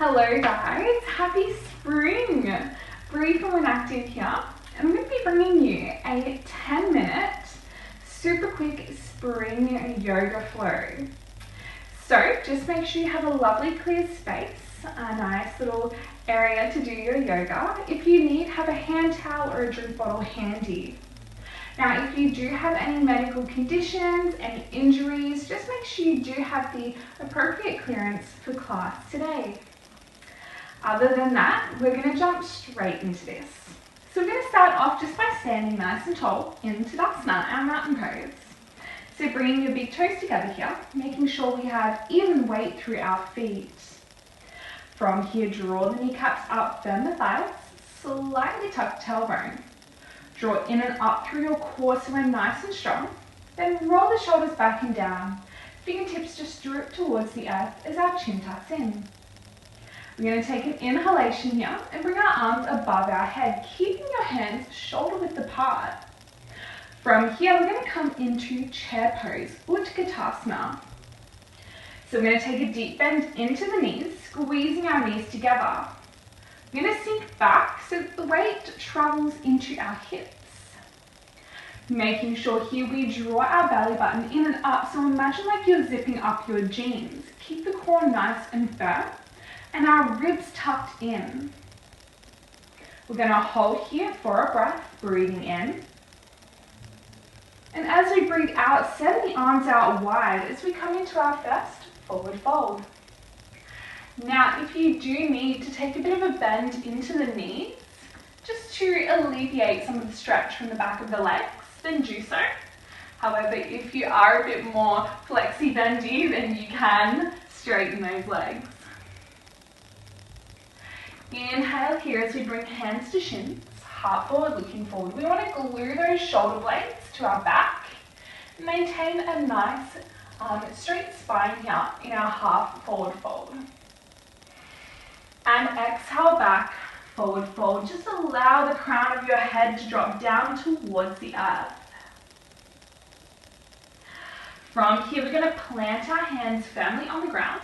Hello guys, happy spring! Bree from Inactive here, and I'm going to be bringing you a 10-minute super quick spring yoga flow. So just make sure you have a lovely clear space, a nice little area to do your yoga. If you need, have a hand towel or a drink bottle handy. Now, if you do have any medical conditions, any injuries, just make sure you do have the appropriate clearance for class today. Other than that, we're going to jump straight into this. So we're going to start off just by standing nice and tall in Tadasana, our mountain pose. So bringing your big toes together here, making sure we have even weight through our feet. From here, draw the kneecaps up, bend the thighs, slightly tuck the tailbone. Draw in and up through your core so we're nice and strong. Then roll the shoulders back and down. Fingertips just droop towards the earth as our chin tucks in. We're going to take an inhalation here and bring our arms above our head, keeping your hands shoulder width apart. From here, we're going to come into chair pose, Utkatasana. So we're going to take a deep bend into the knees, squeezing our knees together. We're going to sink back so that the weight travels into our hips. Making sure here we draw our belly button in and up, so imagine like you're zipping up your jeans. Keep the core nice and firm. And our ribs tucked in. We're going to hold here for a breath, breathing in. And as we breathe out, send the arms out wide as we come into our first forward fold. Now, if you do need to take a bit of a bend into the knees, just to alleviate some of the stretch from the back of the legs, then do so. However, if you are a bit more flexy-bendy, then you can straighten those legs. Inhale here as we bring hands to shins, heart forward, looking forward. We want to glue those shoulder blades to our back. Maintain a nice straight spine here in our half forward fold. And exhale back, forward fold. Just allow the crown of your head to drop down towards the earth. From here, we're going to plant our hands firmly on the ground.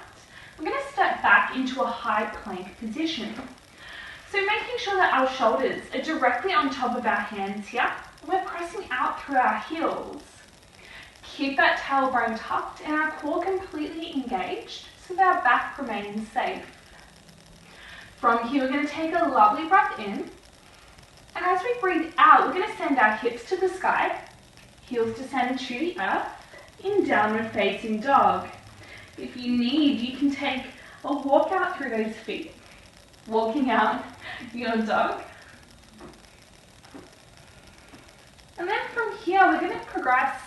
We're going to step back into a high plank position. So making sure that our shoulders are directly on top of our hands here. We're pressing out through our heels. Keep that tailbone tucked and our core completely engaged so that our back remains safe. From here, we're going to take a lovely breath in. And as we breathe out, we're going to send our hips to the sky. Heels descend to the earth in downward facing dog. If you need, you can take a walk out through those feet, walking out your dog. And then from here, we're going to progress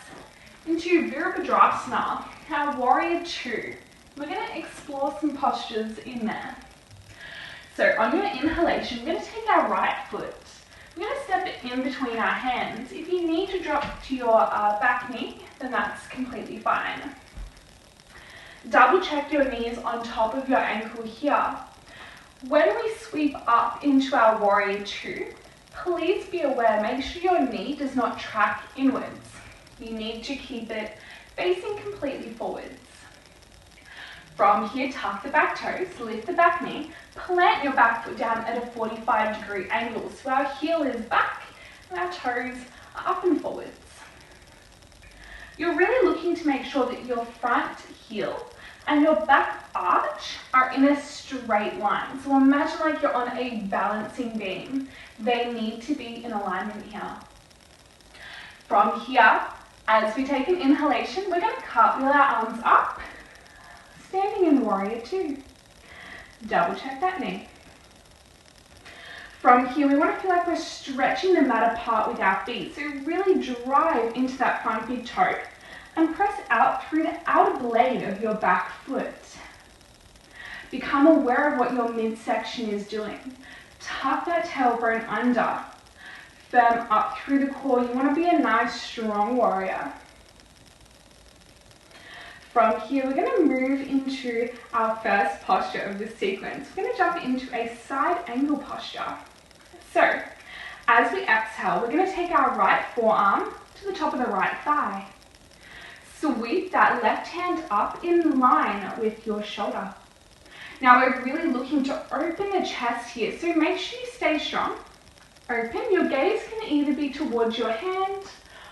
into Virabhadrasana, our warrior two. We're going to explore some postures in there. So on your inhalation, we're going to take our right foot. We're going to step it in between our hands. If you need to drop to your back knee, then that's completely fine. Double check your knees on top of your ankle here. When we sweep up into our warrior two, please be aware, make sure your knee does not track inwards. You need to keep it facing completely forwards. From here, tuck the back toes, lift the back knee, plant your back foot down at a 45-degree angle so our heel is back and our toes are up and forwards. You're really looking to make sure that your front heel and your back arch are in a straight line. So imagine like you're on a balancing beam. They need to be in alignment here. From here, as we take an inhalation, we're going to cartwheel our arms up, standing in warrior two. Double check that knee. From here, we want to feel like we're stretching the mat apart with our feet. So really drive into that front big toe and press out through the outer blade of your back foot. Become aware of what your midsection is doing. Tuck that tailbone under. Firm up through the core. You want to be a nice, strong warrior. From here, we're going to move into our first posture of this sequence. We're going to jump into a side angle posture. So, as we exhale, we're going to take our right forearm to the top of the right thigh. Sweep that left hand up in line with your shoulder. Now we're really looking to open the chest here, so make sure you stay strong. Open. Your gaze can either be towards your hand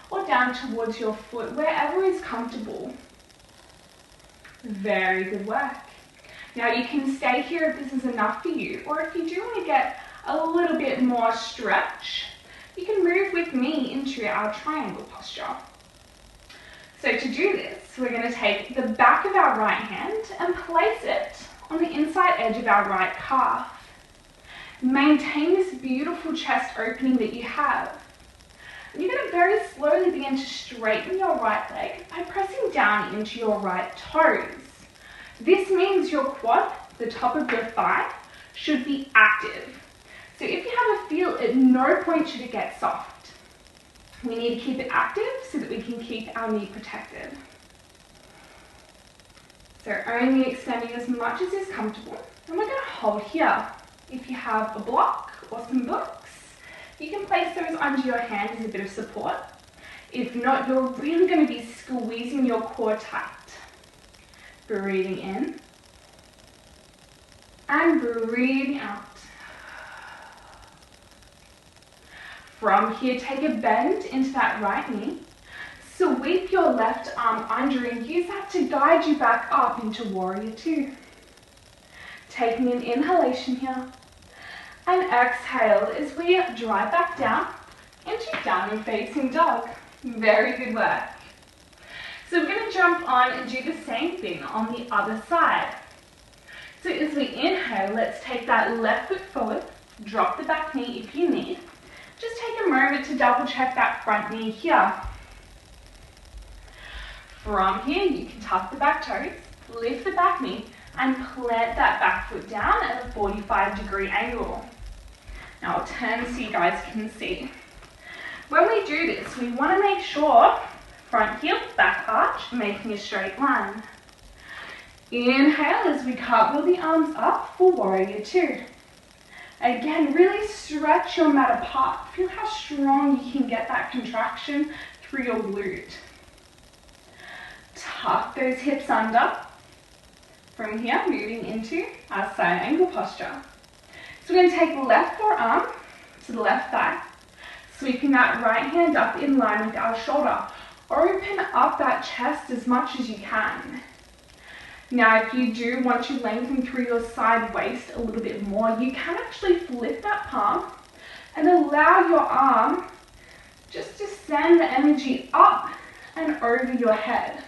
or down towards your foot, wherever is comfortable. Very good work. Now you can stay here if this is enough for you, or if you do want to get a little bit more stretch, you can move with me into our triangle posture. So to do this, we're going to take the back of our right hand and place it on the inside edge of our right calf. Maintain this beautiful chest opening that you have. You're going to very slowly begin to straighten your right leg by pressing down into your right toes. This means your quad, the top of your thigh, should be active. So if you have a feel, at no point should it get soft. We need to keep it active so that we can keep our knee protected. So only extending as much as is comfortable. And we're going to hold here. If you have a block or some books, you can place those under your hand as a bit of support. If not, you're really going to be squeezing your core tight. Breathing in and breathing out. From here, take a bend into that right knee. Sweep your left arm under and use that to guide you back up into Warrior Two. Taking an inhalation here and exhale as we drive back down into Downward Facing Dog. Very good work. So we're going to jump on and do the same thing on the other side. So as we inhale, let's take that left foot forward, drop the back knee if you need. Just take a moment to double check that front knee here. From here, you can tuck the back toes, lift the back knee, and plant that back foot down at a 45-degree angle. Now I'll turn so you guys can see. When we do this, we want to make sure front heel, back arch, making a straight line. Inhale as we cartwheel the arms up for Warrior Two. Again, really stretch your mat apart. Feel how strong you can get that contraction through your glute. Tuck those hips under. From here, moving into our side angle posture. So we're going to take the left forearm to the left thigh, sweeping that right hand up in line with our shoulder. Open up that chest as much as you can. Now, if you do want to lengthen through your side waist a little bit more, you can actually flip that palm and allow your arm just to send the energy up and over your head.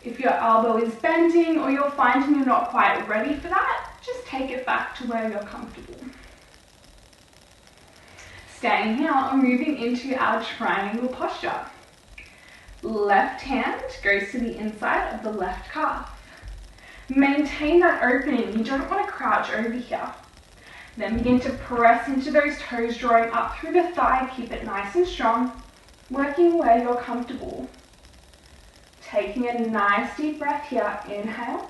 If your elbow is bending or you're finding you're not quite ready for that, just take it back to where you're comfortable. Staying here and moving into our triangle posture. Left hand goes to the inside of the left calf. Maintain that opening. You don't want to crouch over here. Then begin to press into those toes, drawing up through the thigh. Keep it nice and strong, working where you're comfortable. Taking a nice deep breath here. Inhale.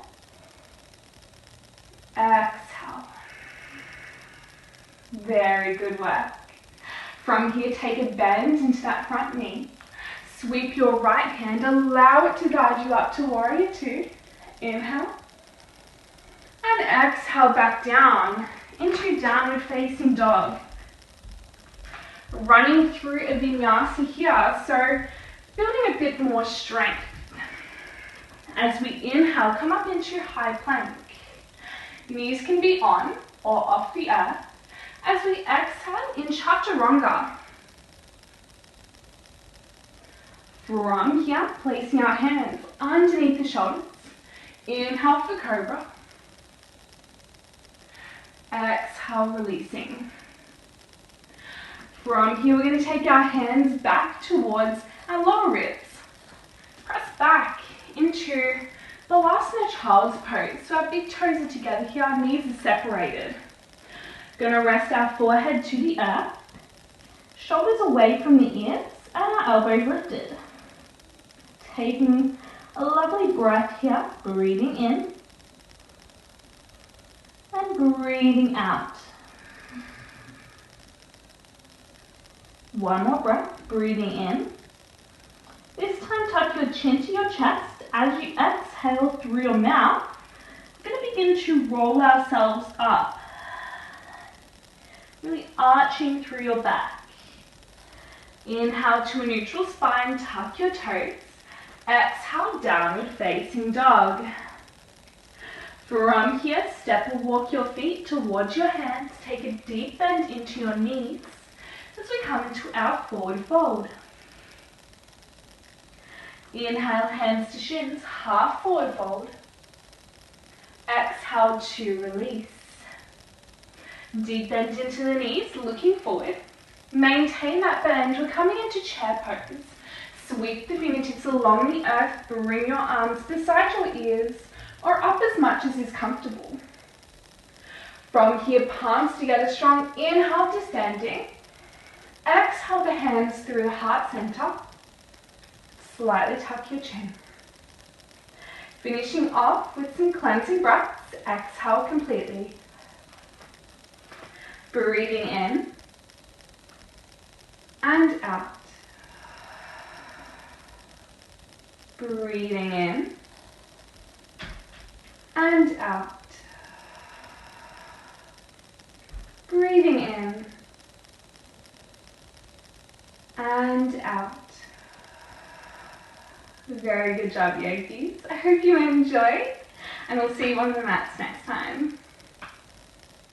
Exhale. Very good work. From here, take a bend into that front knee. Sweep your right hand. Allow it to guide you up to Warrior Two. Inhale. And exhale back down into Downward Facing Dog. Running through a vinyasa here, so building a bit more strength. As we inhale, come up into high plank. Knees can be on or off the earth. As we exhale in Chaturanga. From here, placing our hands underneath the shoulders. Inhale for Cobra. Exhale, releasing. From here, we're going to take our hands back towards our lower ribs. Press back into the last in a child's pose. So our big toes are together here, our knees are separated. Going to rest our forehead to the earth, shoulders away from the ears, and our elbows lifted. Taking a lovely breath here, breathing in and breathing out. One more breath, breathing in. This time tuck your chin to your chest. As you exhale through your mouth, you're going to begin to roll ourselves up. Really arching through your back. Inhale to a neutral spine, tuck your toes. Exhale, downward facing dog. From here, step or walk your feet towards your hands. Take a deep bend into your knees as we come into our forward fold. Inhale, hands to shins, half forward fold. Exhale to release. Deep bend into the knees, looking forward. Maintain that bend. We're coming into chair pose. Sweep the fingertips along the earth. Bring your arms beside your ears or up as much as is comfortable. From here, palms together strong. Inhale to standing. Exhale the hands through the heart center. Slightly tuck your chin. Finishing off with some cleansing breaths. Exhale completely. Breathing in and out. Breathing in and out. Breathing in and out. Very good job, yogis. I hope you enjoyed, and we'll see you on the mats next time.